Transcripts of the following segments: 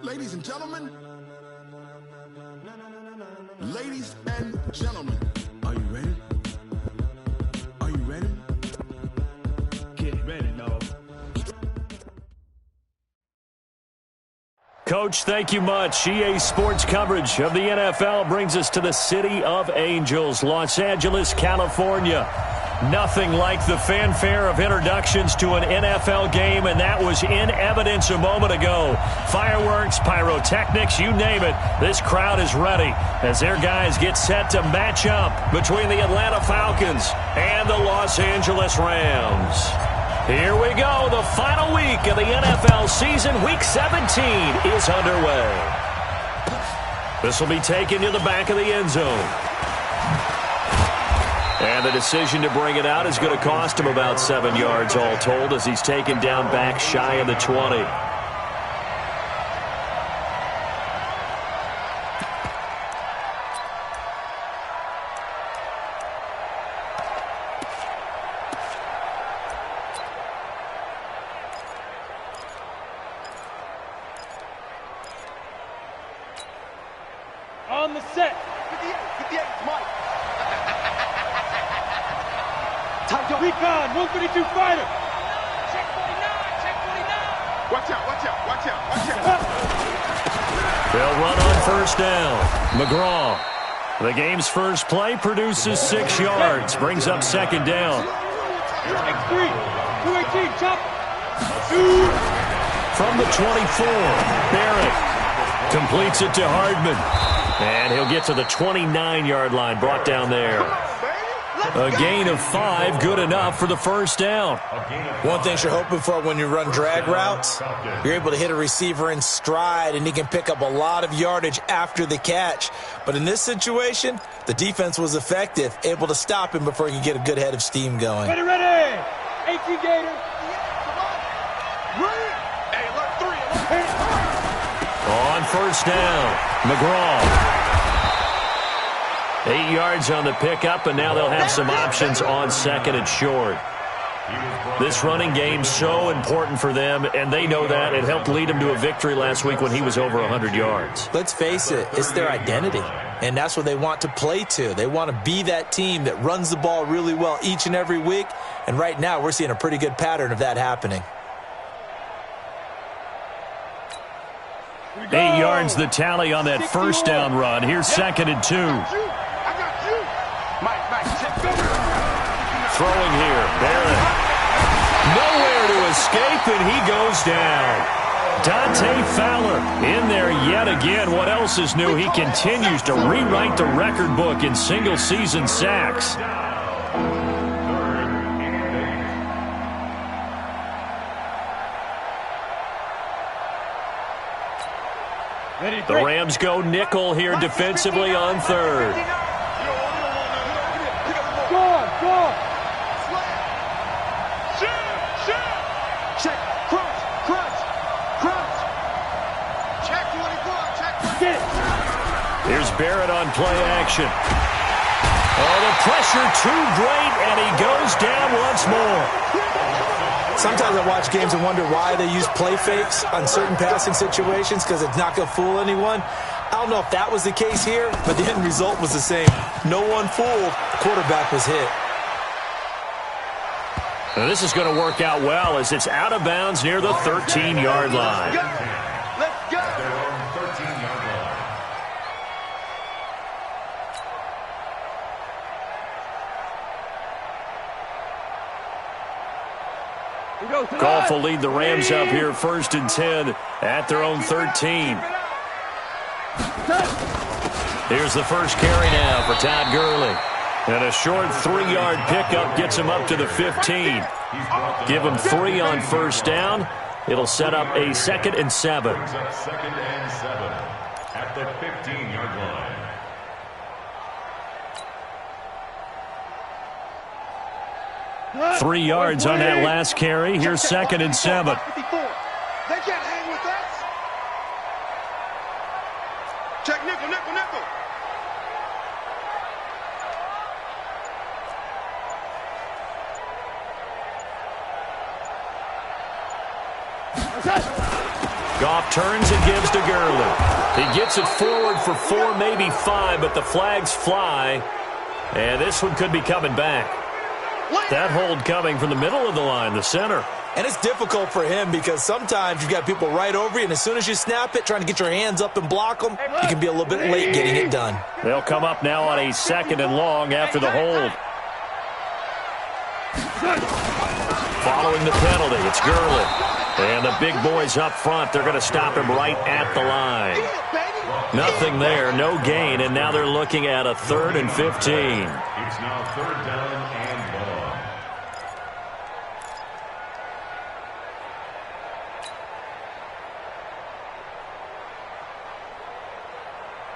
Ladies and gentlemen, ladies and gentlemen, are you ready? Are you ready? Get ready, dog. Coach, thank you much. EA Sports coverage of the NFL brings us to the City of Angels, Los Angeles, California. Nothing like the fanfare of introductions to an NFL game, and that was in evidence a moment ago. Fireworks, pyrotechnics, you name it. This crowd is ready as their guys get set to match up between the Atlanta Falcons and the Los Angeles Rams. Here we go. The final week of the NFL season, Week 17, is underway. This will be taken to the back of the end zone. And the decision to bring it out is going to cost him about 7 yards all told as he's taken down back shy of the 20. On the set. 58, Mike. Recon, 132 fighter. Check 49, check 49. Watch out, watch out, watch out, watch out. They'll run on first down. McGraw. The game's first play produces 6 yards. Brings up second down. X3, 218, chop. From the 24, Barrett completes it to Hardman. And he'll get to the 29-yard line, brought down there. A gain of 5, good enough for the first down. One thing you're hoping for when you run drag routes, you're able to hit a receiver in stride, and he can pick up a lot of yardage after the catch. But in this situation, the defense was effective, able to stop him before he could get a good head of steam going. Ready, ready. 18 Gator. Hey, look, 3. On first down, McGraw. 8 yards on the pickup, and now they'll have some options on second and short. This running game's so important for them, and they know that. It helped lead them to a victory last week when he was over 100 yards. Let's face it, it's their identity, and that's what they want to play to. They want to be that team that runs the ball really well each and every week, and right now we're seeing a pretty good pattern of that happening. 8 yards the tally on that first down run. Here's second and 2. Throwing here, Barrett. Nowhere to escape, and he goes down. Dante Fowler in there yet again. What else is new? He continues to rewrite the record book in single-season sacks. The Rams go nickel here defensively on third. Go on, go on. Check, crunch, crunch, crunch. Check 24, check 24. Get it. Here's Barrett on play action. Oh, the pressure too great, and he goes down once more. Sometimes I watch games and wonder why they use play fakes on certain passing situations because it's not going to fool anyone. I don't know if that was the case here, but the end result was the same. No one fooled. The quarterback was hit. Now, this is going to work out well as it's out of bounds near the 13-yard line. Let's go. 13-yard line. Goff will lead the Rams up here first and 10 at their own 13. Here's the first carry now for Todd Gurley. And a short 3-yard pickup gets him up to the 15. Give him 3 on first down. It'll set up a 2nd and 7. Second and 7 at the 15-yard line. 3 yards on that last carry. Here's 2nd and 7. They can't hang with us. Check nickel, nickel, nickel. Goff turns and gives to Gurley. He gets it forward for 4, maybe 5, but the flags fly. And this one could be coming back. That hold coming from the middle of the line, the center. And it's difficult for him because sometimes you've got people right over you, and as soon as you snap it, trying to get your hands up and block them, you can be a little bit late getting it done. They'll come up now on a 2nd and long after the hold. Following the penalty, it's Gurley. And the big boys up front, they're going to stop him right at the line. Nothing there, no gain, and now they're looking at a 3rd and 15. It's now 3rd down and long.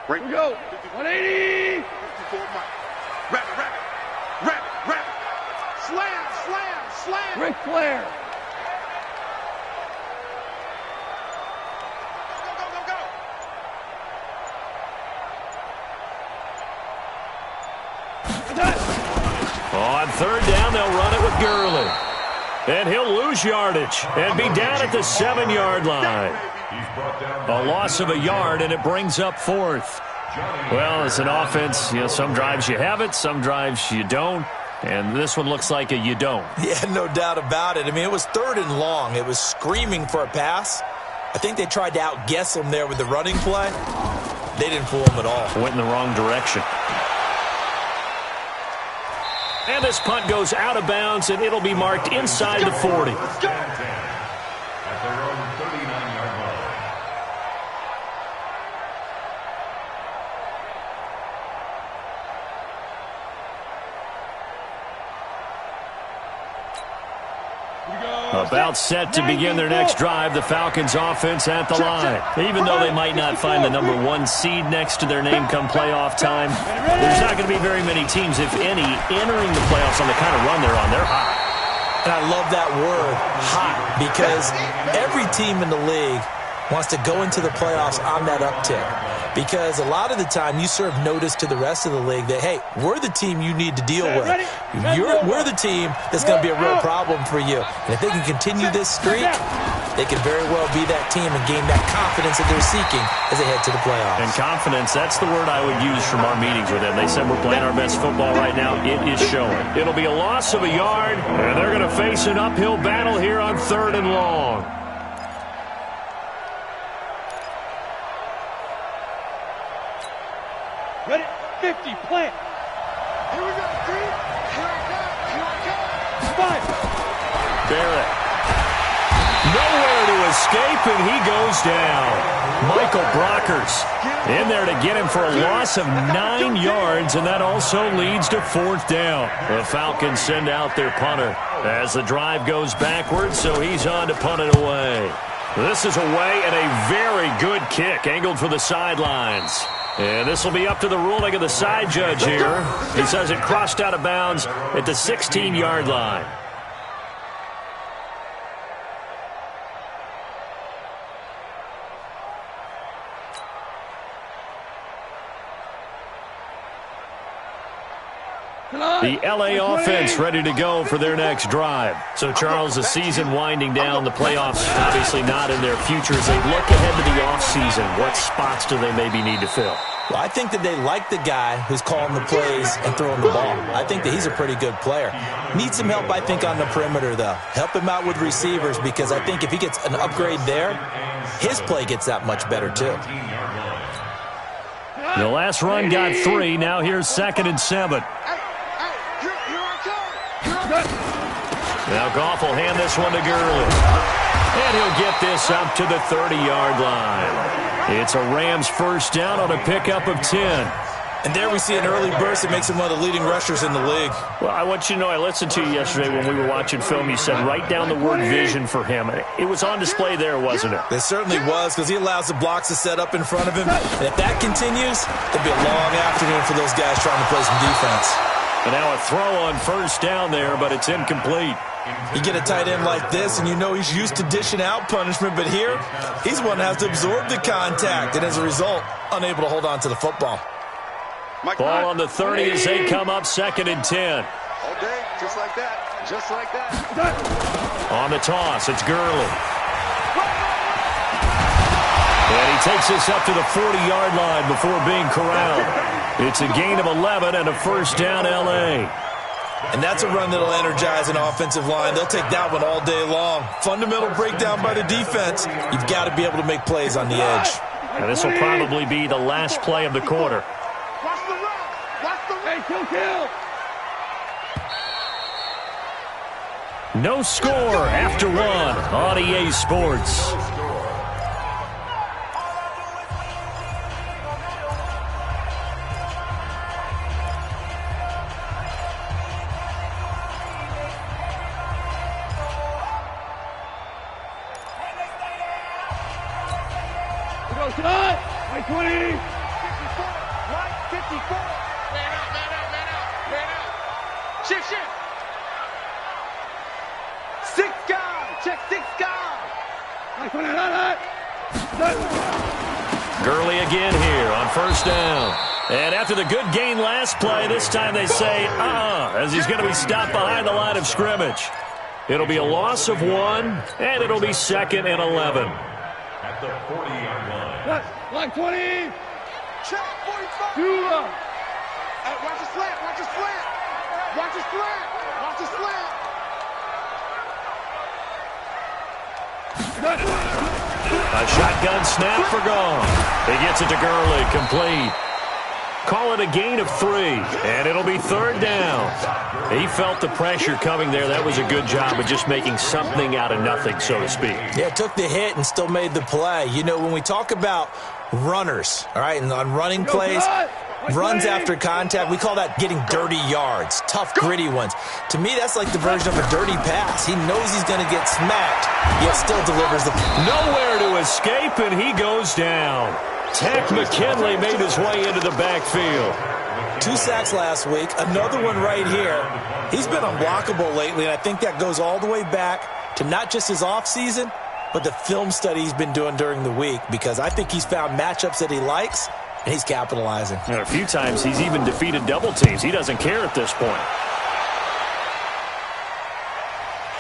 Here we go. 180. 54 Mike. Wrap it. Slam. Ric Flair. On 3rd down, they'll run it with Gurley. And he'll lose yardage and be down at the 7-yard line. A loss of a yard, and it brings up 4th. Well, as an offense, some drives you have it, some drives you don't. And this one looks like a you don't. Yeah, no doubt about it. I mean, it was 3rd and long. It was screaming for a pass. I think they tried to outguess him there with the running play. They didn't fool him at all. Went in the wrong direction. And this punt goes out of bounds, and it'll be marked inside the 40. At their own 39-yard line. About set to begin their next drive, the Falcons offense at the line. Even though they might not find the #1 seed next to their name come playoff time, there's not going to be very many teams, if any, entering the playoffs on the kind of run they're on. They're hot. And I love that word, hot, because every team in the league wants to go into the playoffs on that uptick. Because a lot of the time you serve notice to the rest of the league that, hey, we're the team you need to deal with. We're the team that's going to be a real problem for you. And if they can continue this streak, they can very well be that team and gain that confidence that they're seeking as they head to the playoffs. And confidence, that's the word I would use from our meetings with them. They said we're playing our best football right now. It is showing. It'll be a loss of a yard, and they're going to face an uphill battle here on 3rd and long. Ready? 50, plant. Here we go, 3. Here I come. 5. Barrett. Nowhere to escape, and he goes down. Michael Brockers in there to get him for a loss of 9 yards, and that also leads to 4th down. The Falcons send out their punter as the drive goes backwards, so he's on to punt it away. This is away, and a very good kick angled for the sidelines. And this will be up to the ruling of the side judge here. He says it crossed out of bounds at the 16-yard line. The L.A. offense ready to go for their next drive. So, Charles, the season winding down, the playoffs obviously not in their future. As they look ahead to the offseason, what spots do they maybe need to fill? Well, I think that they like the guy who's calling the plays and throwing the ball. I think that he's a pretty good player. Needs some help, I think, on the perimeter, though. Help him out with receivers, because I think if he gets an upgrade there, his play gets that much better, too. The last run got 3. Now here's 2nd and 7. Now Goff will hand this one to Gurley. And he'll get this up to the 30-yard line. It's a Rams 1st down on a pickup of 10. And there we see an early burst that makes him one of the leading rushers in the league. Well, I want you to know, I listened to you yesterday when we were watching film. You said write down the word vision for him. It was on display there, wasn't it? It certainly was, because he allows the blocks to set up in front of him. And if that continues, it'll be a long afternoon for those guys trying to play some defense. And now a throw on 1st down there, but it's incomplete. You get a tight end like this, and you know he's used to dishing out punishment, but here, he's one that has to absorb the contact, and as a result, unable to hold on to the football. Ball on the 30 as they come up 2nd and 10. All day, just like that. Just like that. On the toss, it's Gurley. And he takes this up to the 40-yard line before being corralled. It's a gain of 11 and a first down, L.A. And that's a run that'll energize an offensive line. They'll take that one all day long. Fundamental breakdown by the defense. You've got to be able to make plays on the edge. And this will probably be the last play of the quarter. Watch the run. Watch the run. Hey, kill. No score after one on EA Sports. Tonight, 20. 54, right, 54. Man out. Shift. 6 guys, check 6 guys. Gurley again here on first down. And after the good gain last play, this time they say, as he's going to be stopped behind the line of scrimmage. It'll be a loss of 1, and it'll be 2nd and 11. At the 40-yard line. Like 20. Check 45. Hey, watch the slant. A shotgun snap for gone. He gets it to Gurley, complete. Call it a gain of 3, and it'll be 3rd down. He felt the pressure coming there. That was a good job of just making something out of nothing, so to speak. Yeah, took the hit and still made the play. You know, when we talk about runners, all right, and on running plays, runs after contact, we call that getting dirty yards, tough, gritty ones. To me, that's like the version of a dirty pass. He knows he's going to get smacked, yet still delivers the... Nowhere to escape, and he goes down. Tack McKinley made his way into the backfield. 2 sacks last week, another one right here. He's been unblockable lately, and I think that goes all the way back to not just his offseason, but the film study he's been doing during the week, because I think he's found matchups that he likes, and he's capitalizing. And a few times he's even defeated double teams. He doesn't care at this point.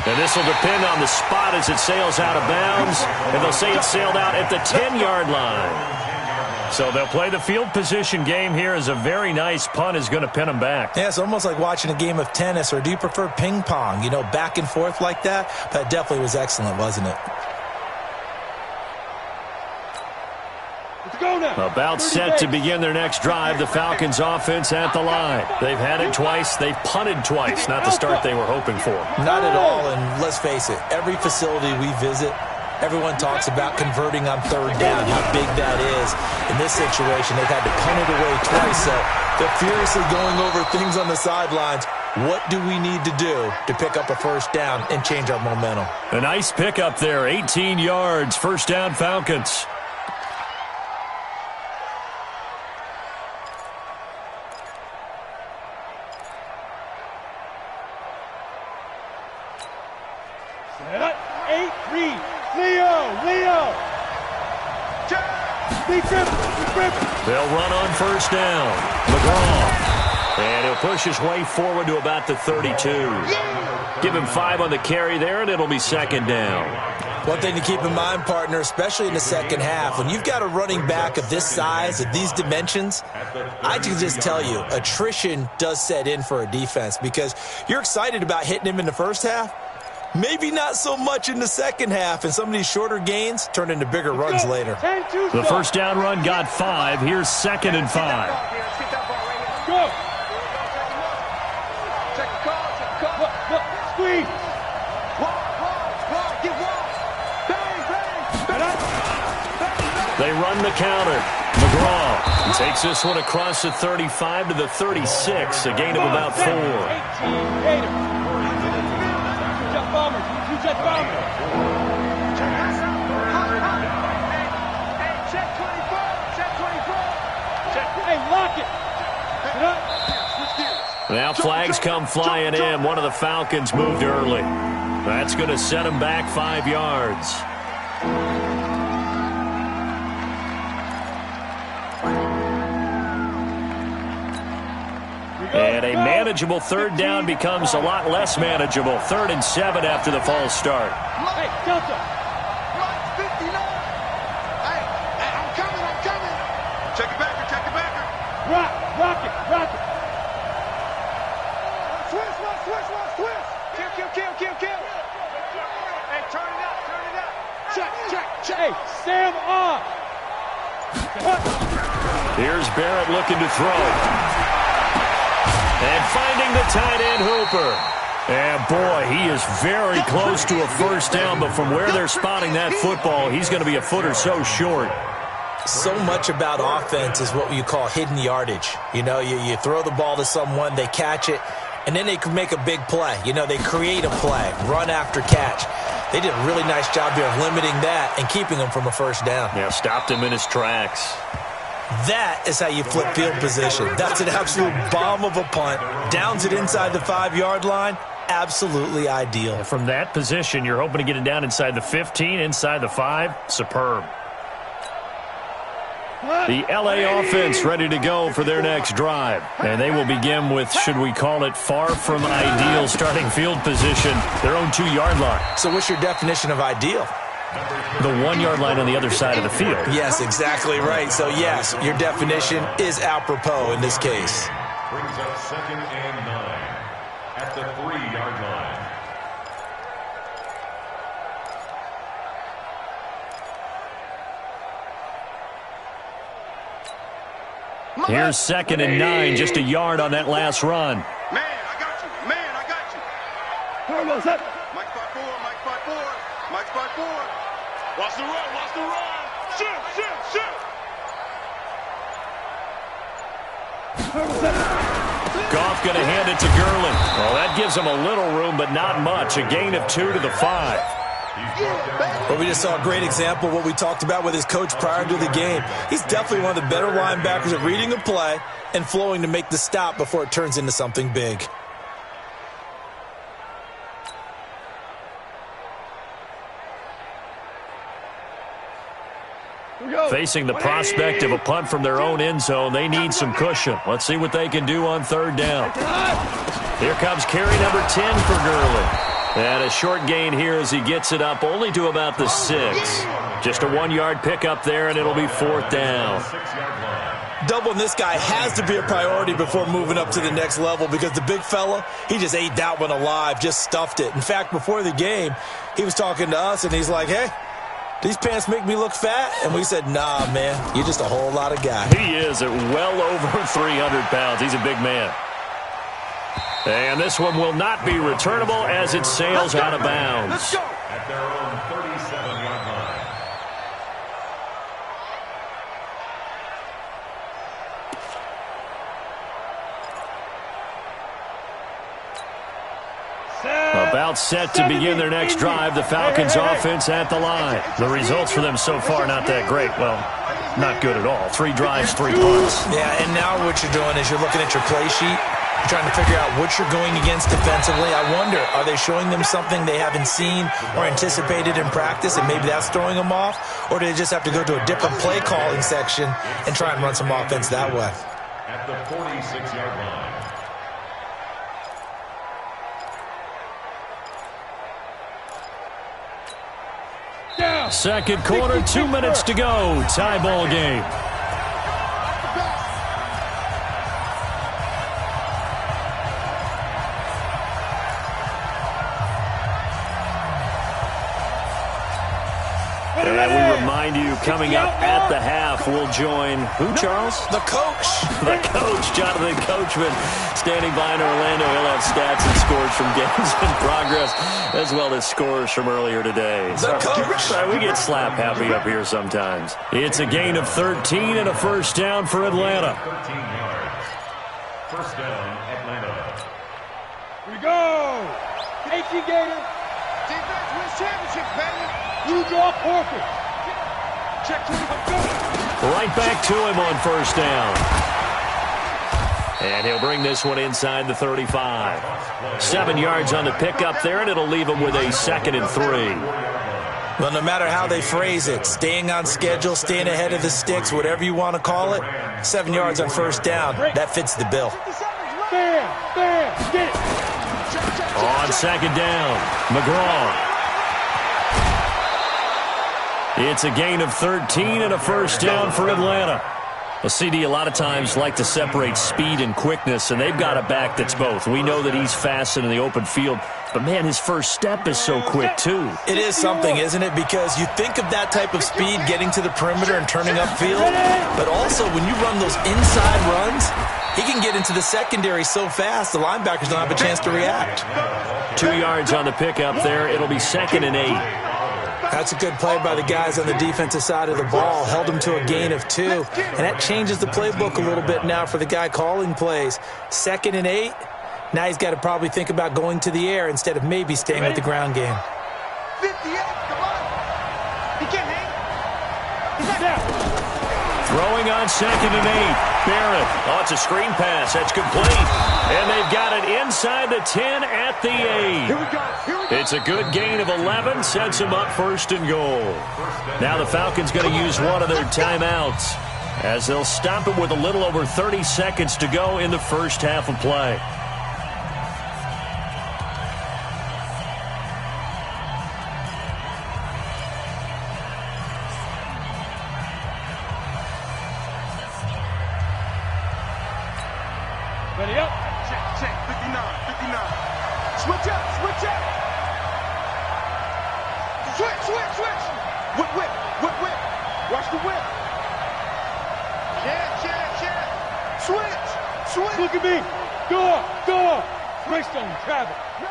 And this will depend on the spot as it sails out of bounds, and they'll say it sailed out at the 10-yard line. So they'll play the field position game here as a very nice punt is going to pin them back. Yeah, it's almost like watching a game of tennis, or do you prefer ping pong? You know, back and forth like that? That definitely was excellent, wasn't it? Let's go now. About set to begin their next drive, the Falcons offense at the line. They've had it twice. They've punted twice. Not the start they were hoping for. Not at all, and let's face it, every facility we visit, everyone talks about converting on 3rd down, how big that is. In this situation, they've had to punt it away twice, so they're furiously going over things on the sidelines. What do we need to do to pick up a first down and change our momentum? A nice pickup there, 18 yards, first down Falcons. Set 8-3. Leo. They'll run on first down. McGraw. And he'll push his way forward to about the 32. Give him 5 on the carry there, and it'll be 2nd down. One thing to keep in mind, partner, especially in the second half, when you've got a running back of this size, of these dimensions, I can just tell you, attrition does set in for a defense, because you're excited about hitting him in the first half. Maybe not so much in the second half, and some of these shorter gains turn into bigger runs later. The first down run got 5. Here's 2nd and 5. Go. Check the call. Squeeze. Get wall. Bang. They run the counter. McGraw takes this one across the 35 to the 36, a gain of about 4. 18. Jet bomber. Check 24. Hey, lock it. Now flags come flying in. One of the Falcons moved early. That's going to set him back 5 yards. And a manageable 3rd down becomes a lot less manageable. 3rd and 7 after the false start. Hey, Delta. Hey, Sam off. Here's Barrett looking to throw. And finding the tight end Hooper. And boy, he is very close to a first down, but from where they're spotting that football, he's going to be a foot or so short. So much about offense is what you call hidden yardage. You know, you throw the ball to someone, they catch it, and then they can make a big play. You know, they create a play, run after catch. They did a really nice job there of limiting that and keeping him from a first down. Yeah, stopped him in his tracks. That is how you flip field position. That's an absolute bomb of a punt. Downs it inside the 5-yard line. Absolutely ideal. And from that position, you're hoping to get it down inside the 15, inside the 5. Superb. The LA offense ready to go for their next drive. And they will begin with, should we call it, far from ideal starting field position, their own 2-yard line. So what's your definition of ideal? The 1-yard line on the other side of the field. Yes, exactly right. So, yes, your definition is apropos in this case. Brings up 2nd and 9 at the 3-yard line. Here's 2nd and 9, just a yard on that last run. Man, I got you. Man, I got you. Where was that? Mike spot 4, Mike spot 4, Mike spot 4. Watch the run, watch the run. Shoot, shoot, shoot. Where was that? Goff going to hand it to Gurley. Well, that gives him a little room, but not much. A gain of 2 to the 5. Well, we just saw a great example of what we talked about with his coach prior to the game. He's definitely one of the better linebackers at reading a play and flowing to make the stop before it turns into something big. Facing the prospect of a punt from their own end zone, they need some cushion. Let's see what they can do on 3rd down. Here comes carry number 10 for Gurley. And a short gain here as he gets it up only to about the 6. Just a 1-yard pickup there, and it'll be 4th down. Doubling this guy has to be a priority before moving up to the next level because the big fella, he just ate that one alive, just stuffed it. In fact, before the game, he was talking to us, and he's like, hey, these pants make me look fat? And we said, nah, man, you're just a whole lot of guy. He is at well over 300 pounds. He's a big man. And this one will not be returnable as it sails out of bounds. Let's go. At their own 37-yard line. About set to begin their next drive. The Falcons offense at the line. The results for them so far not that great. Well, not good at all. 3 drives, 3 punts. Yeah, and now what you're doing is you're looking at your play sheet. You're trying to figure out what you're going against defensively. I wonder, are they showing them something they haven't seen or anticipated in practice, and maybe that's throwing them off? Or do they just have to go to a different play calling section and try and run some offense that way? At the 46-yard line. Second quarter, 2 minutes to go. Tie ball game. And we remind you, coming up at the half, we'll join who, Charles? The coach. The coach, Jonathan Coachman, standing by in Orlando. He'll have stats and scores from games in progress, as well as scores from earlier today. The coach. We get slap happy up here sometimes. It's a gain of 13 and a first down for Atlanta. 13 yards. First down, Atlanta. Here we go. Thank you, Gator. Defense wins championships, baby. You draw forfeit. Check to him. Right back to him on first down. And he'll bring this one inside the 35. 7 yards on the pickup there, and it'll leave him with a 2nd and 3. Well, no matter how they phrase it, staying on schedule, staying ahead of the sticks, whatever you want to call it, 7 yards on first down, that fits the bill. Bam, bam, get it. On 2nd down, McGraw. It's a gain of 13 and a first down for Atlanta. Well, CD, a lot of times like to separate speed and quickness, and they've got a back that's both. We know that he's fast in the open field. But, man, his first step is so quick, too. It is something, isn't it? Because you think of that type of speed getting to the perimeter and turning upfield, but also when you run those inside runs, he can get into the secondary so fast the linebackers don't have a chance to react. 2 yards on the pickup there. It'll be 2nd and 8. That's a good play by the guys on the defensive side of the ball. Held them to a gain of 2, and that changes the playbook a little bit now for the guy calling plays. 2nd and 8. Now he's got to probably think about going to the air instead of maybe staying with the ground game. 58, come on. He can't hang. He's out. Throwing on 2nd and 8. Barrett. Oh, it's a screen pass. That's complete. And they've got it inside the 10 at the 8. Here we go. It's a good gain of 11. Sets them up 1st and goal. Now the Falcons going to use one of their timeouts as they'll stop it with a little over 30 seconds to go in the first half of play. Ready up. Check. 59. Switch up. Switch. Whip. Watch the whip. Check. Switch. Look at me. Go. Greystone, travel. No.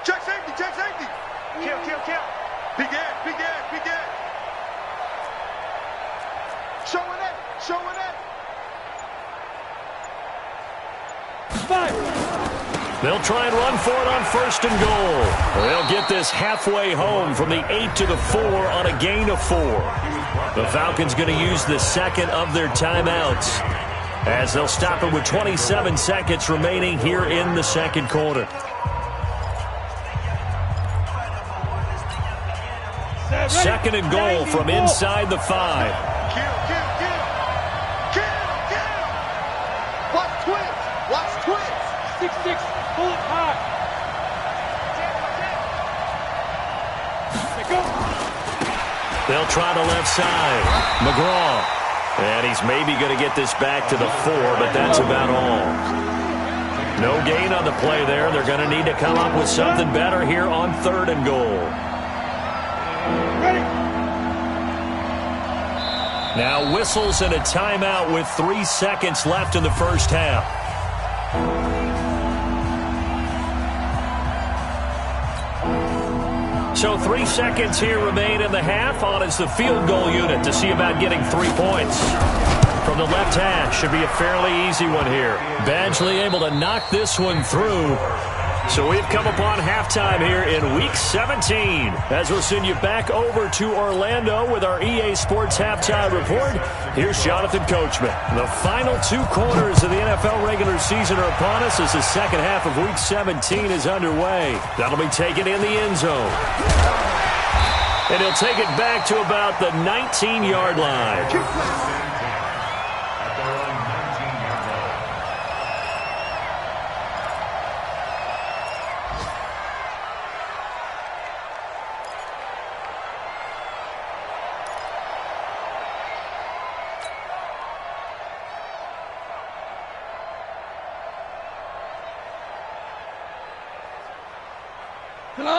Check safety. Kill. Big end. Showing it. They'll try and run for it on 1st and goal. They'll get this halfway home from the 8 to the 4 on a gain of 4. The Falcons going to use the 2nd of their timeouts as they'll stop it with 27 seconds remaining here in the 2nd quarter. Second and goal from inside the 5. Watch twins. 6-6, pull it high. Go. They'll try the left side. McGraw. And he's maybe going to get this back to the 4, but that's about all. No gain on the play there. They're going to need to come up with something better here on 3rd and goal. Ready. Now whistles and a timeout with 3 seconds left in the first half. So 3 seconds here remain in the half. On is the field goal unit to see about getting 3 points. From the left hash, should be a fairly easy one here. Badgley able to knock this one through. So we've come upon halftime here in Week 17. As we'll send you back over to Orlando with our EA Sports Halftime Report, here's Jonathan Coachman. The final 2 quarters of the NFL regular season are upon us as the second half of Week 17 is underway. That'll be taken in the end zone. And he'll take it back to about the 19-yard line.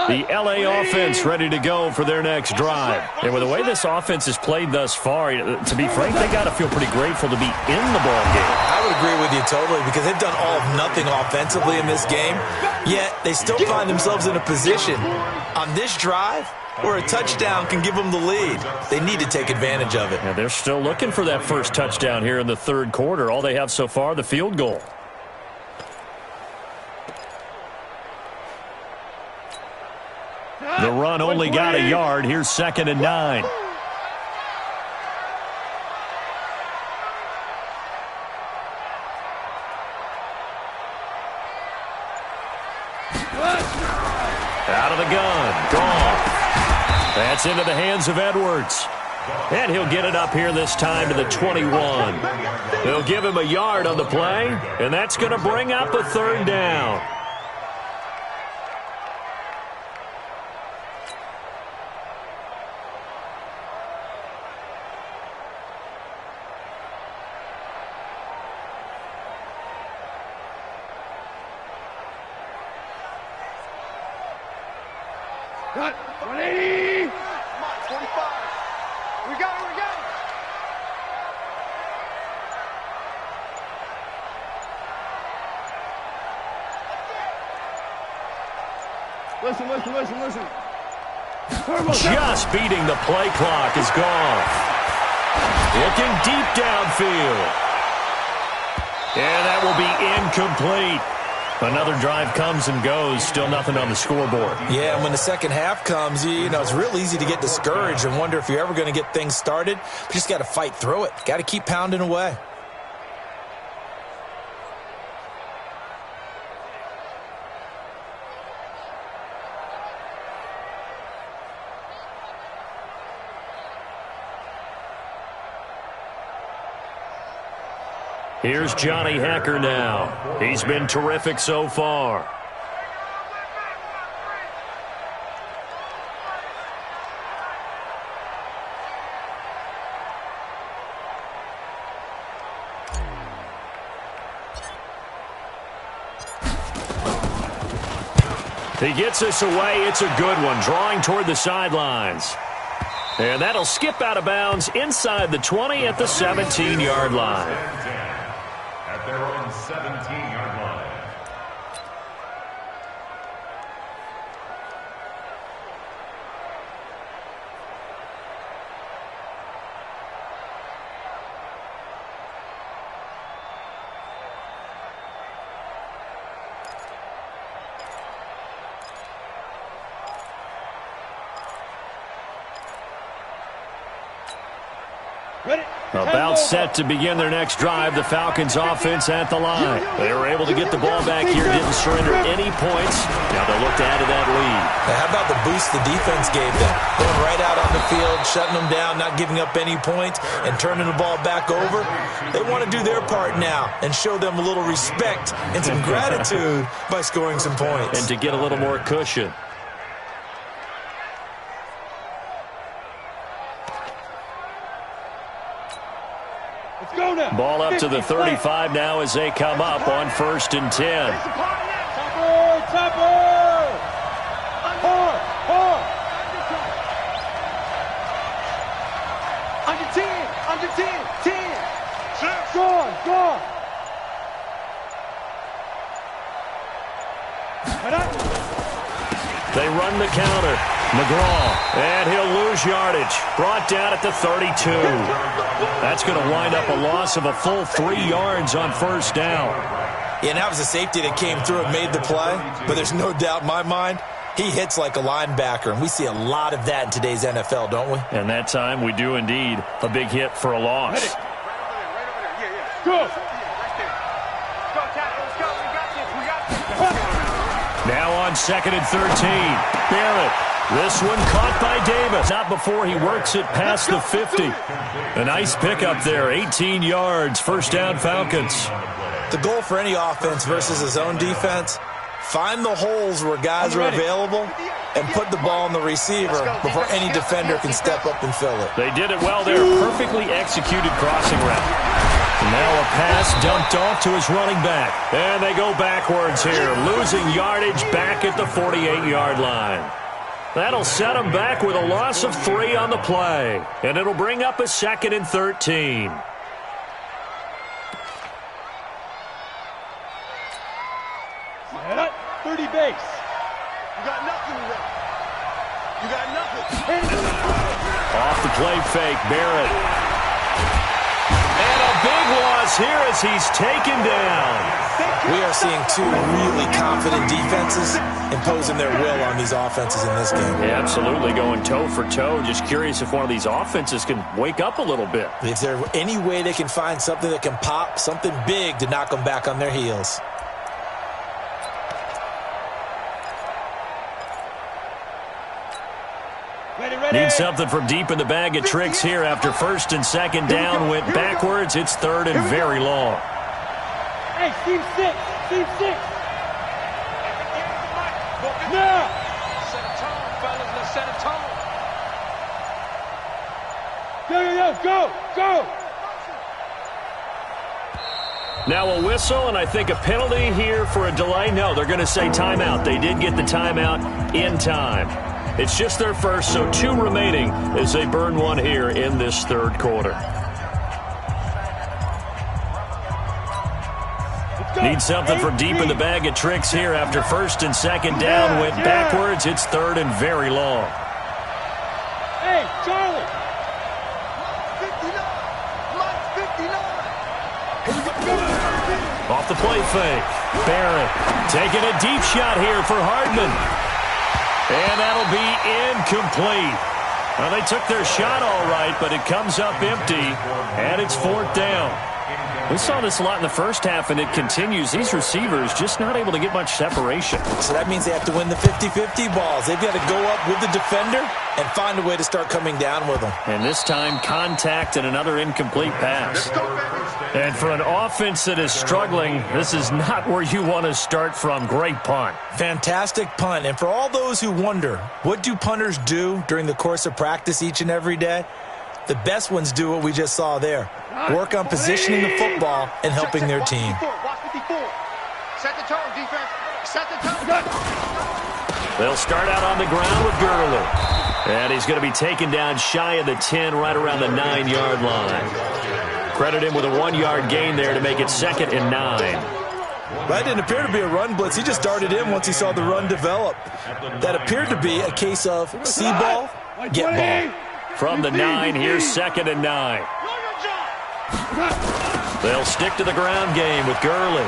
The L.A. offense ready to go for their next drive. And with the way this offense has played thus far, to be frank, they got to feel pretty grateful to be in the ball game. I would agree with you totally because they've done all of nothing offensively in this game, yet they still find themselves in a position on this drive where a touchdown can give them the lead. They need to take advantage of it. Yeah, they're still looking for that first touchdown here in the 3rd quarter. All they have so far, the field goal. The run only got a yard. Here's 2nd and 9. Out of the gun. Gone. That's into the hands of Edwards. And he'll get it up here this time to the 21. They'll give him a yard on the play, and that's going to bring up a 3rd down. Cut. 180. Come on, 45. We got it, we got it. Listen. Just beating the play clock is gone. Looking deep downfield. And that will be incomplete. Another drive comes and goes. Still nothing on the scoreboard. Yeah, and when the second half comes, you know, it's real easy to get discouraged and wonder if you're ever going to get things started. You just got to fight through it. Got to keep pounding away. Here's Johnny Hecker now. He's been terrific so far. He gets us away. It's a good one, drawing toward the sidelines. And that'll skip out of bounds inside the 20 at the 17-yard line. At their own 17-yard line. About set to begin their next drive, the Falcons offense at the line. They were able to get the ball back here, didn't surrender any points. Now they'll look to add to that lead. Now, how about the boost the defense gave them? Going right out on the field, shutting them down, not giving up any points, and turning the ball back over. They want to do their part now and show them a little respect and some gratitude by scoring some points. And to get a little more cushion. Ball up to the 35 now as they come up on 1st and 10. Topper! Hard! Under 10. Gone! They run the counter. McGraw, and he'll lose yardage. Brought down at the 32. That's going to wind up a loss of a full 3 yards on 1st down. Yeah, and that was a safety that came through and made the play. But there's no doubt in my mind, he hits like a linebacker. And we see a lot of that in today's NFL, don't we? And that time we do indeed. A big hit for a loss. Right over there. Yeah. Go! Right there. Go, tackle. Let's go. We got this. Now on 2nd and 13. Barrett. This one caught by Davis. Not before he works it past the 50. A nice pickup there. 18 yards. 1st down Falcons. The goal for any offense versus his own defense, find the holes where guys are available and put the ball in the receiver before any defender can step up and fill it. They did it well there. Perfectly executed crossing route. Now a pass dumped off to his running back. And they go backwards here, losing yardage back at the 48-yard line. That'll set them back with a loss of 3 on the play. And it'll bring up a 2nd and 13. Set up. 30 base. You got nothing left. You got nothing. Off the play fake, Barrett. And a big loss here as he's taken down. We are seeing two really confident defenses imposing their will on these offenses in this game. Yeah, absolutely, going toe for toe. Just curious if one of these offenses can wake up a little bit. If there's any way they can find something that can pop, something big to knock them back on their heels. Need something from deep in the bag of tricks here after 1st and 2nd down. Went backwards. It's 3rd and very long. Hey, Steve 6. Now! Set a tone, fellas. Let's set a tone. Go! Now a whistle, and I think a penalty here for a delay. No, they're going to say timeout. They did get the timeout in time. It's just their first, so 2 remaining as they burn one here in this third quarter. Need something from deep in the bag of tricks here after first and second down went backwards. It's third and very long. Hey, Charlie. 59. Off the play fake. Barrett taking a deep shot here for Hardman. And that'll be incomplete. Well, they took their shot all right, but it comes up empty, and it's 4th down. We saw this a lot in the first half, and it continues. These receivers just not able to get much separation. So that means they have to win the 50-50 balls. They've got to go up with the defender and find a way to start coming down with them. And this time, contact and another incomplete pass. And for an offense that is struggling, this is not where you want to start from. Great punt. Fantastic punt. And for all those who wonder, what do punters do during the course of practice each and every day? The best ones do what we just saw there. Work on positioning the football and helping their team. Watch 54. Set the tone, defense. Set the tone. They'll start out on the ground with Gurley. And he's going to be taken down shy of the 10, right around the 9-yard line. Credit him with a 1-yard gain there to make it 2nd and 9. That didn't appear to be a run blitz. He just darted in once he saw the run develop. That appeared to be a case of see ball, get ball. From the 9, here's 2nd and 9. They'll stick to the ground game with Gurley.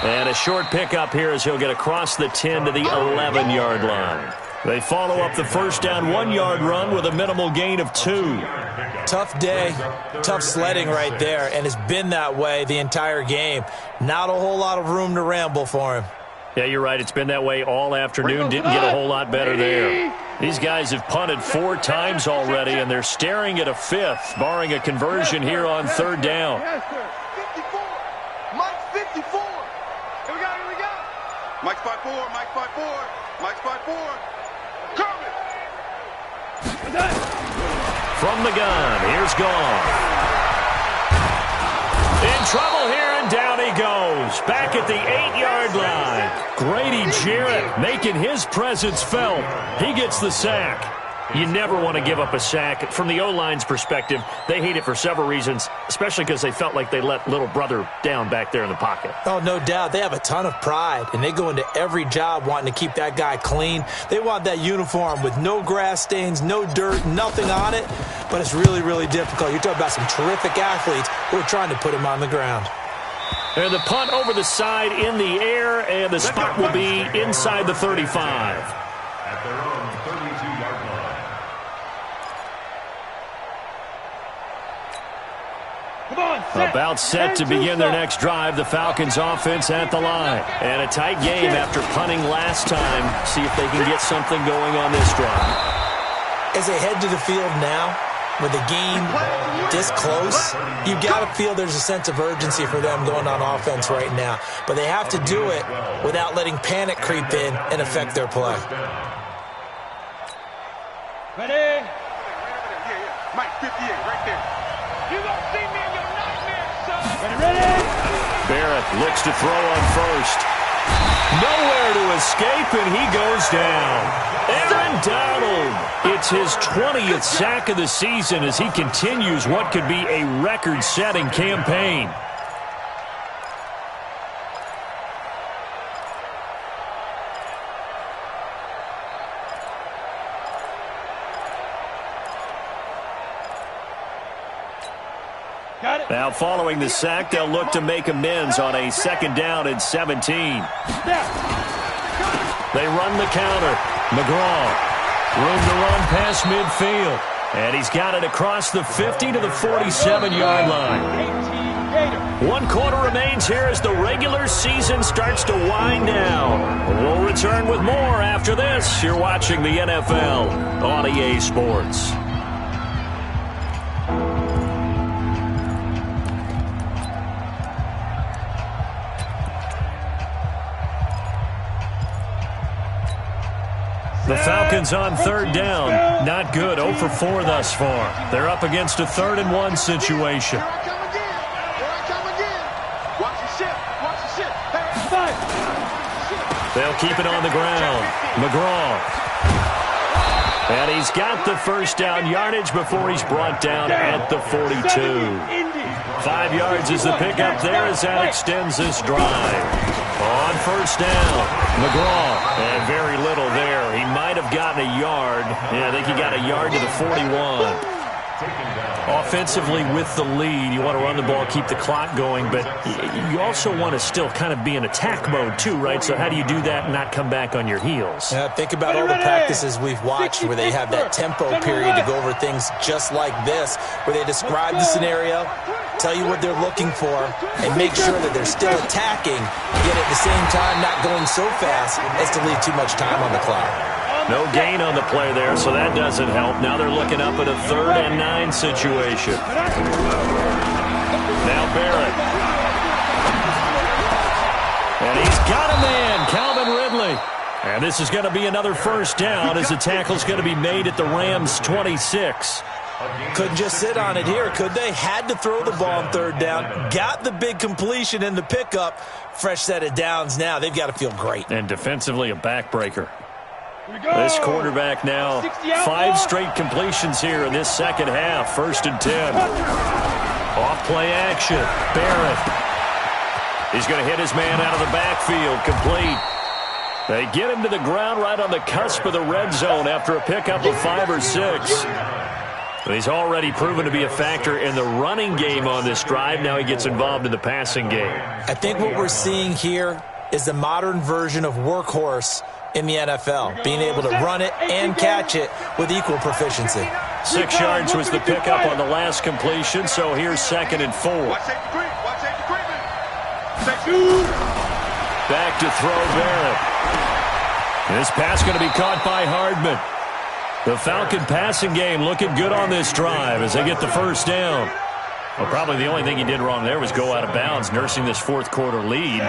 And a short pickup here as he'll get across the 10 to the 11-yard line. They follow up the first down 1-yard run with a minimal gain of 2. Tough day, tough sledding right there, and it's been that way the entire game. Not a whole lot of room to ramble for him. Yeah, you're right. It's been that way all afternoon. Didn't get a whole lot better there. These guys have punted 4 times already, and they're staring at a 5th, barring a conversion here on 3rd down. 54. Mike's 54. Here we go. Mike's 5-4. Mike's 5-4. Mike's 5-4. Kermit. From the gun, here's Gone. In trouble here, and down he goes. Back at the 8-yard line. Grady Jarrett making his presence felt. He gets the sack. You never want to give up a sack. From the O-line's perspective, they hate it for several reasons, especially because they felt like they let little brother down back there in the pocket. Oh, no doubt. They have a ton of pride, and they go into every job wanting to keep that guy clean. They want that uniform with no grass stains, no dirt, nothing on it, but it's really, really difficult. You're talking about some terrific athletes who are trying to put him on the ground. And the punt over the side in the air, and the spot will be inside the 35. At their own 32-yard line. About set to begin their next drive. The Falcons offense at the line. And a tight game after punting last time. See if they can get something going on this drive. As they head to the field now, with the game this close, you got to feel there's a sense of urgency for them going on offense right now. But they have to do it without letting panic creep in and affect their play. Ready? Mike 58, right there. You gonna see me in your nightmares, son. Ready? Barrett looks to throw on first. Nowhere to escape, and he goes down. Aaron Donald. It's his 20th sack of the season as he continues what could be a record-setting campaign. Now, following the sack, they'll look to make amends on a 2nd down and 17. They run the counter. McGraw. Room to run past midfield. And he's got it across the 50 to the 47-yard line. 1 quarter remains here as the regular season starts to wind down. We'll return with more after this. You're watching the NFL on EA Sports. The Falcons on 3rd down. Not good. 0 for 4 thus far. They're up against a 3rd and 1 situation. Here I come again. Here I come again. Watch your ship. Watch your ship. Hey, They'll They'll keep it on the ground. McGraw. And he's got the first down yardage before he's brought down at the 42. 5 yards is the pickup there as that extends this drive. On first down, McGraw. And very little there. He might have gotten a yard. Yeah, I think he got a yard to the 41. Offensively with the lead, you want to run the ball, keep the clock going, but you also want to still kind of be in attack mode too, right? So how do you do that and not come back on your heels? Yeah, think about all the practices we've watched where they have that tempo period to go over things just like this, where they describe the scenario, tell you what they're looking for, and make sure that they're still attacking, yet at the same time not going so fast as to leave too much time on the clock. No gain on the play there, so that doesn't help. Now they're looking up at a 3rd and 9 situation. Now Barrett. And he's got a man, Calvin Ridley. And this is going to be another first down as the tackle's going to be made at the Rams' 26. Couldn't just sit on it here, could they? Had to throw the ball on 3rd down. Got the big completion in the pickup. Fresh set of downs now. They've got to feel great. And defensively, a backbreaker. This quarterback now, 5 straight completions here in this second half. 1st and 10. Off play action. Barrett. He's going to hit his man out of the backfield. Complete. They get him to the ground right on the cusp of the red zone after a pickup of 5 or 6. But he's already proven to be a factor in the running game on this drive. Now he gets involved in the passing game. I think what we're seeing here is the modern version of workhorse in the NFL, being able to run it and catch it with equal proficiency. 6 yards was the pickup on the last completion, so here's 2nd and 4. Back to throw Barrett. This pass going to be caught by Hardman. The Falcon passing game looking good on this drive as they get the first down. Well, probably the only thing he did wrong there was go out of bounds, nursing this 4th quarter lead.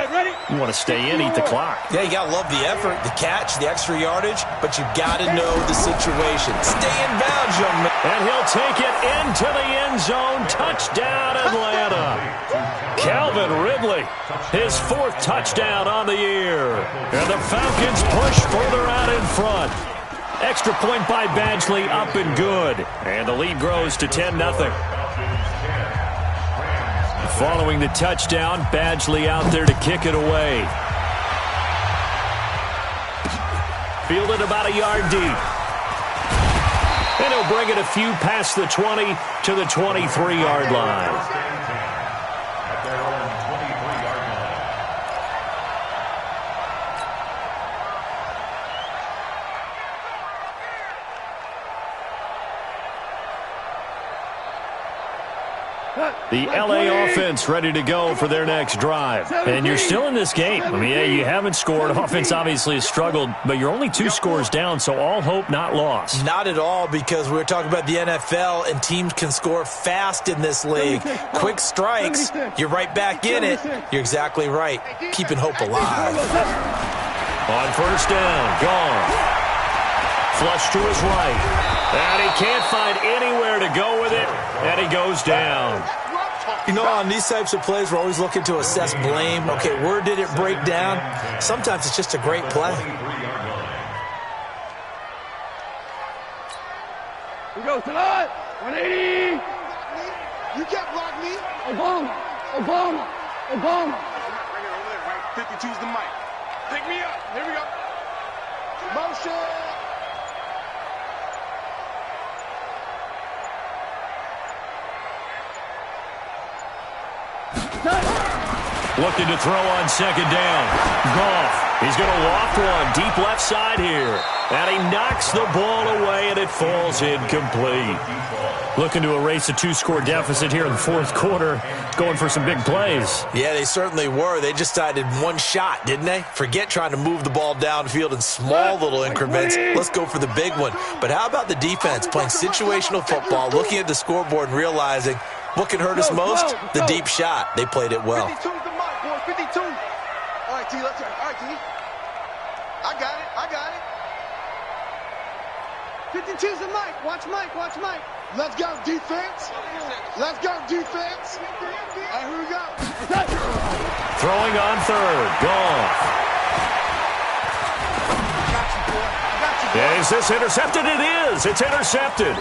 You want to stay in, eat the clock. Yeah, you got to love the effort, the catch, the extra yardage, but you got to know the situation. Stay in bounds, young man. And he'll take it into the end zone. Touchdown, Atlanta. Calvin Ridley, his 4th touchdown on the year. And the Falcons push further out in front. Extra point by Badgley, up and good. And the lead grows to 10-0. Following the touchdown, Badgley out there to kick it away. Fielded about a yard deep. And he'll bring it a few past the 20 to the 23-yard line. The LA offense ready to go for their next drive. And you're still in this game. I mean, yeah, you haven't scored. Offense obviously has struggled, but you're only 2 scores down, so all hope not lost. Not at all, because we're talking about the NFL, and teams can score fast in this league. Quick strikes, you're right back in it. You're exactly right. Keeping hope alive. On first down, gone. Flush to his right. And he can't find anywhere to go with it, and he goes down. You know, on these types of plays, we're always looking to assess blame. Okay, where did it break down? Sometimes it's just a great play. We go tonight. 180. You can't block me. Obama. 52's the mic. Pick me up. Here we go. Motion. Looking to throw on second down. Goff. He's going to loft one deep left side here. And he knocks the ball away, and it falls incomplete. Looking to erase a 2-score deficit here in the 4th quarter. Going for some big plays. Yeah, they certainly were. They just decided one shot, didn't they? Forget trying to move the ball downfield in small little increments. Let's go for the big one. But how about the defense playing situational football, looking at the scoreboard and realizing what can hurt us most? The deep shot. They played it well. 52's the mic, boy. 52. All right, T, let's turn. All right, T. I got it. 52's the mic. Watch Mike. Let's go, defense. Let's go, defense. All right, here we go. Throwing on third. Goff. Is this intercepted? It is. It's intercepted.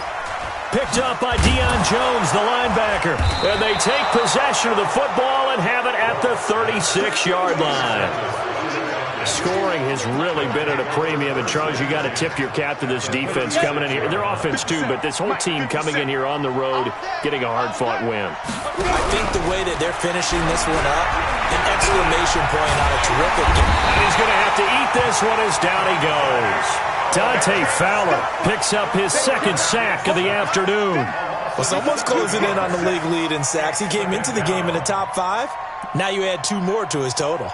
Picked up by Deion Jones, the linebacker. And they take possession of the football and have it at the 36-yard line. Scoring has really been at a premium. And, Charles, you got to tip your cap to this defense coming in here. Their offense, too, but this whole team coming in here on the road, getting a hard-fought win. I think the way that they're finishing this one up, an exclamation point on a terrific game. And he's going to have to eat this one as down he goes. Dante Fowler picks up his second sack of the afternoon. Well, someone's closing in on the league lead in sacks. He came into the game in the top 5. Now you add 2 more to his total.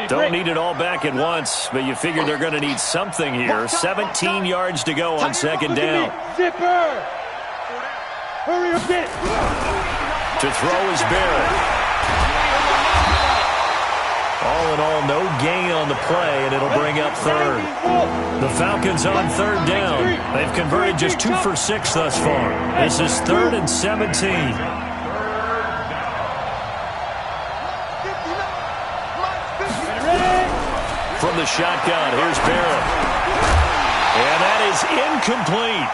Don't need it all back at once, but you figure they're going to need something here. 17 yards to go on second down. Zipper! Hurry up, get! To throw is Barrett. All in all, no gain on the play, and it'll bring up third. The Falcons on third down. They've converted just 2 for 6 thus far. This is 3rd and 17. From the shotgun, here's Barrett. And that is incomplete.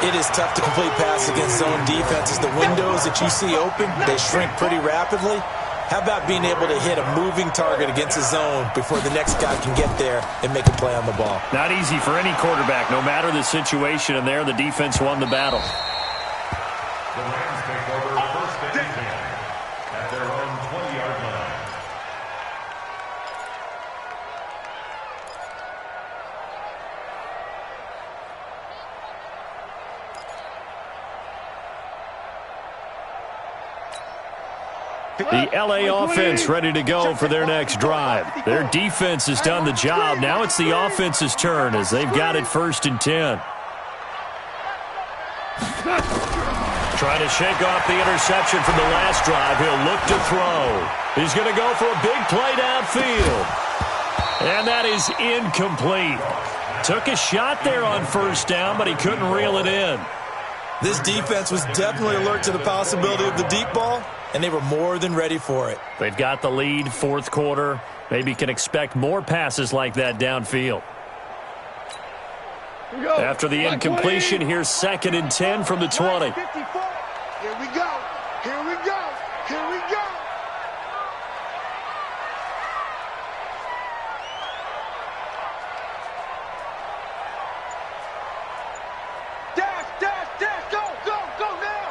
It is tough to complete pass against zone defenses. The windows that you see open, they shrink pretty rapidly. How about being able to hit a moving target against a zone before the next guy can get there and make a play on the ball? Not easy for any quarterback, no matter the situation, and there the defense won the battle. The Rams take over 1st and 10 at their own 20-yard line. The L.A. offense ready to go for their next drive. Their defense has done the job. Now it's the offense's turn as they've got it 1st and 10. Trying to shake off the interception from the last drive. He'll look to throw. He's going to go for a big play downfield. And that is incomplete. Took a shot there on 1st down, but he couldn't reel it in. This defense was definitely alert to the possibility of the deep ball, and they were more than ready for it. They've got the lead, 4th quarter. Maybe can expect more passes like that downfield. After the incompletion, here's 2nd and 10 from the 20. Here we go. Here we go. Here we go. Dash, dash, dash. Go, go, go now.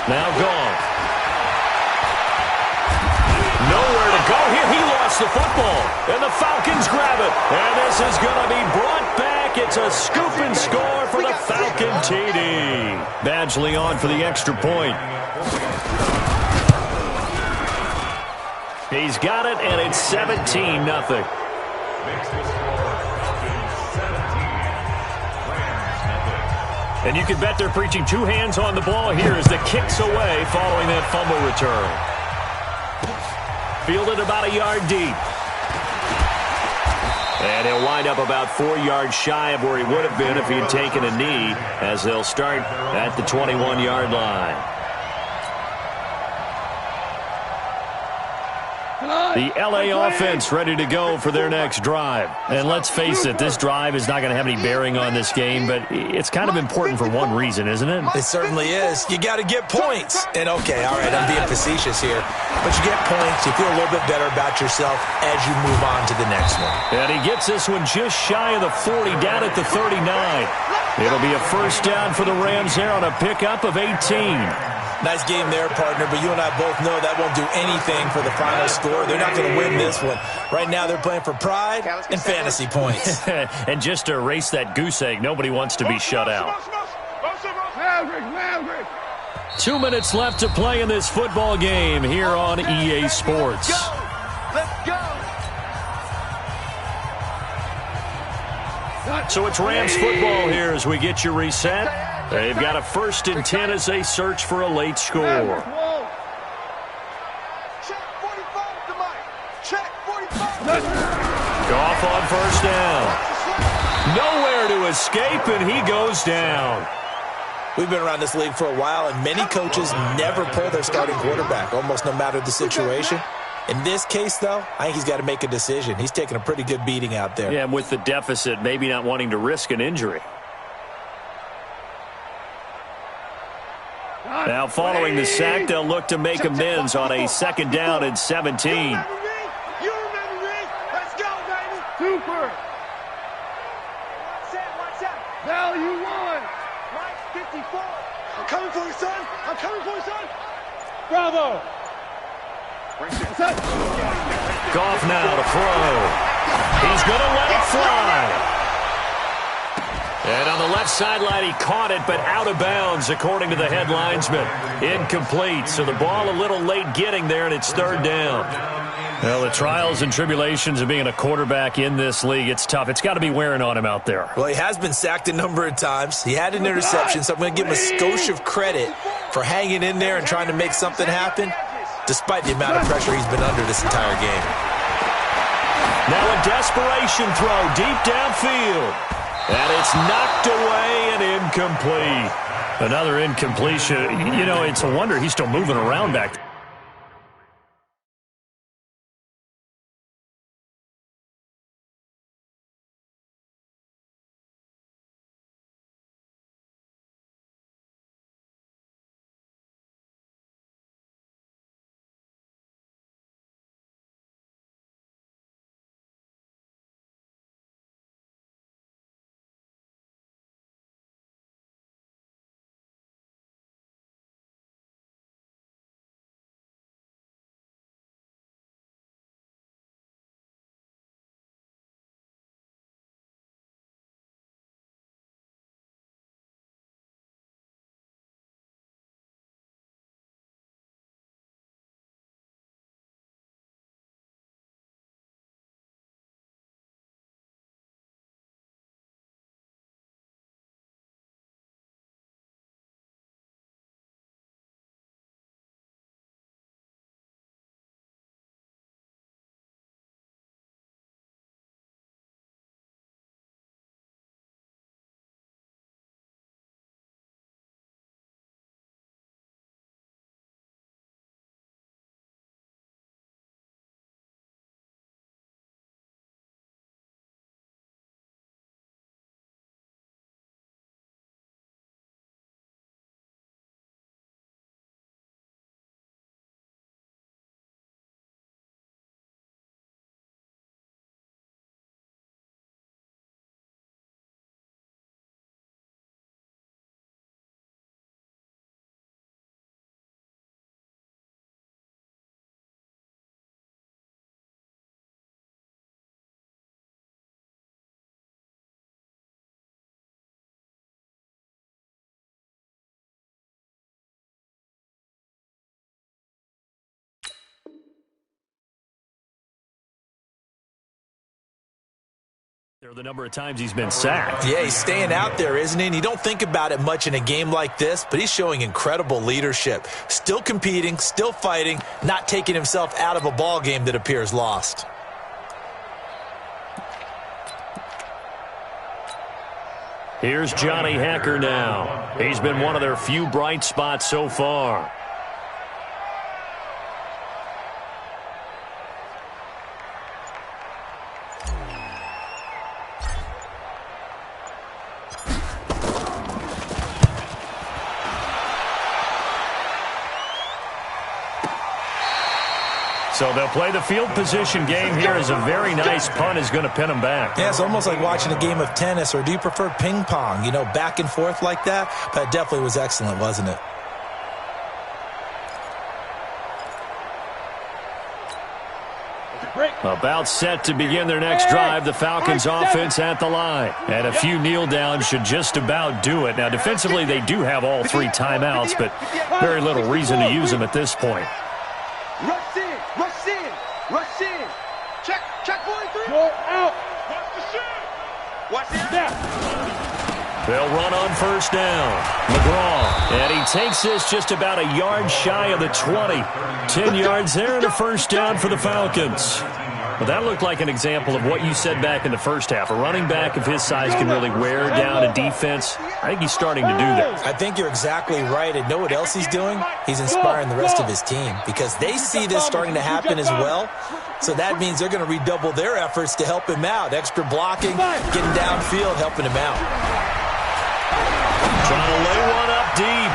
Now gone. Nowhere to go here. He lost the football. And the Falcons grab it. And this is going to be brought back. It's a scoop and score for the Falcon TD. Badgley on for the extra point. He's got it, and it's 17-0. Makes the score Falcons 17, Rams nothing. And you can bet they're preaching 2 hands on the ball here as the kick's away following that fumble return. Fielded about a yard deep. And he'll wind up about 4 yards shy of where he would have been if he had taken a knee, as they'll start at the 21-yard line. The L.A. offense ready to go for their next drive. And let's face it, this drive is not going to have any bearing on this game, but it's kind of important for one reason, isn't it? It certainly is. You got to get points. And, okay, all right, I'm being facetious here. But you get points, you feel a little bit better about yourself as you move on to the next one. And he gets this one just shy of the 40, down at the 39. It'll be a 1st down for the Rams there on a pickup of 18. Nice game there, partner, but you and I both know that won't do anything for the final score. They're not going to win this one. Right now they're playing for pride and fantasy points. And just to erase that goose egg, nobody wants to be shut out. 2 minutes left to play in this football game here on EA Sports. Let's go. So it's Rams football here as we get you reset. They've got a 1st and 10 as they search for a late score. Check 45 to Mike. Check 45. Goff on 1st down. Nowhere to escape, and he goes down. We've been around this league for a while, and many coaches never pull their starting quarterback, almost no matter the situation. In this case, though, I think he's got to make a decision. He's taking a pretty good beating out there. Yeah, and with the deficit, maybe not wanting to risk an injury. Now, following the sack, they'll look to make amends on a 2nd down and 17. You remember me? Let's go, baby. Super. Watch out. Value 1. Mike, 54. I'm coming for you, son. I'm coming for you, son. Bravo. Goff now to throw. He's going to let it fly. And on the left sideline, he caught it, but out of bounds, according to the head linesman. Incomplete, so the ball a little late getting there, and it's 3rd down. Well, the trials and tribulations of being a quarterback in this league, it's tough. It's got to be wearing on him out there. Well, he has been sacked a number of times. He had an interception, so I'm going to give him a skosh of credit for hanging in there and trying to make something happen, despite the amount of pressure he's been under this entire game. Now a desperation throw deep downfield. And it's knocked away and incomplete. Another incompletion. You know, it's a wonder he's still moving around back there. The number of times he's been sacked. Yeah, he's staying out there, isn't he? And you don't think about it much in a game like this, but he's showing incredible leadership. Still competing, still fighting, not taking himself out of a ball game that appears lost. Here's Johnny Hekker now. He's been one of their few bright spots so far. So they'll play the field position game here as a very nice punt is going to pin them back. Yeah, it's almost like watching a game of tennis, or do you prefer ping pong? You know, back and forth like that? But it definitely was excellent, wasn't it? About set to begin their next drive, the Falcons offense at the line. And a few kneel downs should just about do it. Now, defensively, they do have all 3 timeouts, but very little reason to use them at this point. Rush in. Rush in. Check 43. Go out. Watch the shoot. Watch the Snap. They'll run on first down. McGraw. And he takes this just about a yard shy of the 20. 10 yards there and a first down for the Falcons. Well, that looked like an example of what you said back in the first half. A running back of his size can really wear down a defense. I think he's starting to do that. I think you're exactly right. And know what else he's doing? He's inspiring the rest of his team because they see this starting to happen as well. So that means they're going to redouble their efforts to help him out. Extra blocking, getting downfield, helping him out. Trying to lay one up deep.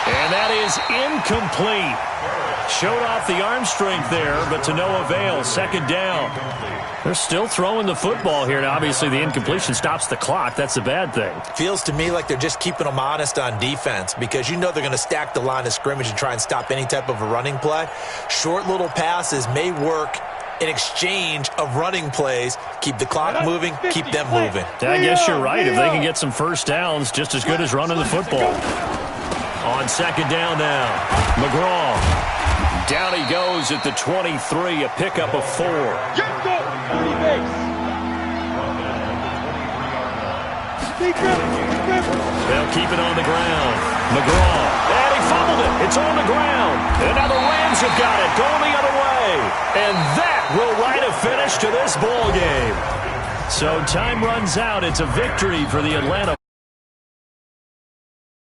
And that is incomplete. Showed off the arm strength there, but to no avail. Second down. They're still throwing the football here. Now, obviously, the incompletion stops the clock. That's a bad thing. Feels to me like they're just keeping them honest on defense because you know they're going to stack the line of scrimmage and try and stop any type of a running play. Short little passes may work in exchange of running plays. Keep the clock moving, keep them moving. Yeah, I guess you're right. If they can get some first downs, just as good as running the football. On second down now, McGraw. Down he goes at the 23, a pickup of 4. They'll keep it on the ground. McGraw. And he fumbled it. It's on the ground. And now the Rams have got it. Going the other way. And that will write a finish to this ball game. So time runs out. It's a victory for the Atlanta